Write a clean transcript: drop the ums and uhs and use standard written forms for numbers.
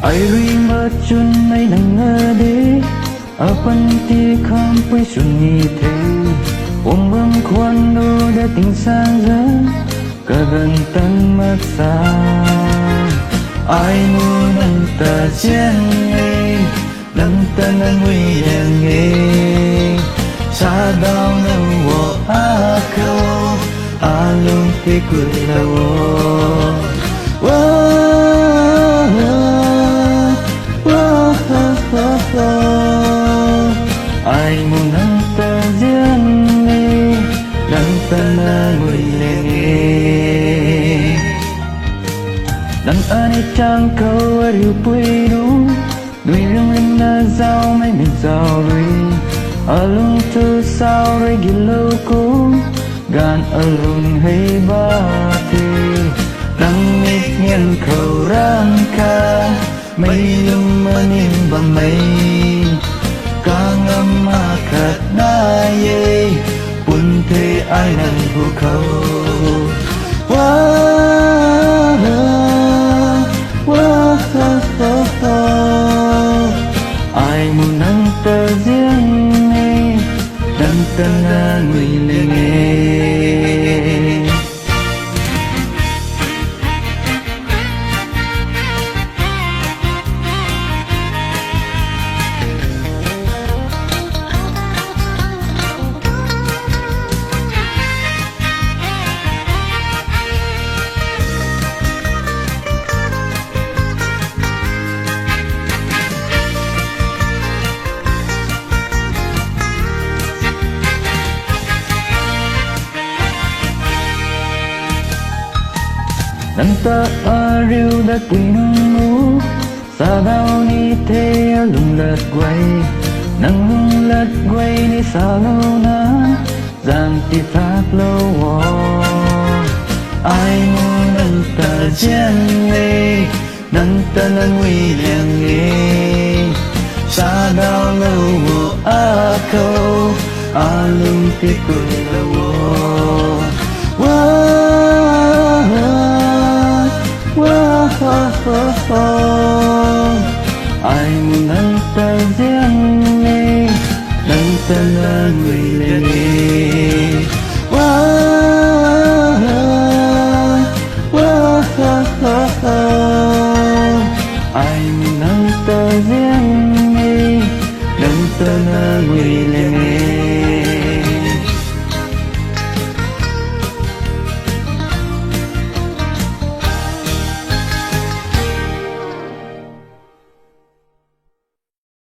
ai ri mà chun nay nang ngơ đi apan ti kham pai sunni the om bang kwan do da ting sang ra ka gan tan mak sa ai mu nang ta chen nghe nang ta nang wi yang nghe sa dao na wo a ko a lung ti ku la wo ai muốn nắng ta riêng đi nắng ta na người lên nghe nắng anh trang câu ở điều quê đủ đuôi lưng lên na giao mấy mình giao rồi ở lung tu sao rồi ghi lâu cũ gan ở lung hay ba thì nắng mít nghiêng khẩu răng ca mây lung mà niềm và mây càng âm mà khát na ye buồn thế ai nang vu khâu ai muốn nắng ta riêng nghe nắng ta na người lên nghe nắng ta ở riu đã quỳ nung mũ xa đau ni thế lùng lật quay nắng lung lật quay ni xa lâu na giang ti thác lâu wo ai mu nắng ta chen nghe nắng ta nắng uy liang nghe xa đau lâu wo a câu a lung ti ku lâu wo ai muốn nắng ta riêng nghe nắng ta là người lên nghe ai muốn nắng ta riêng nghe nắng ta là người lên nghe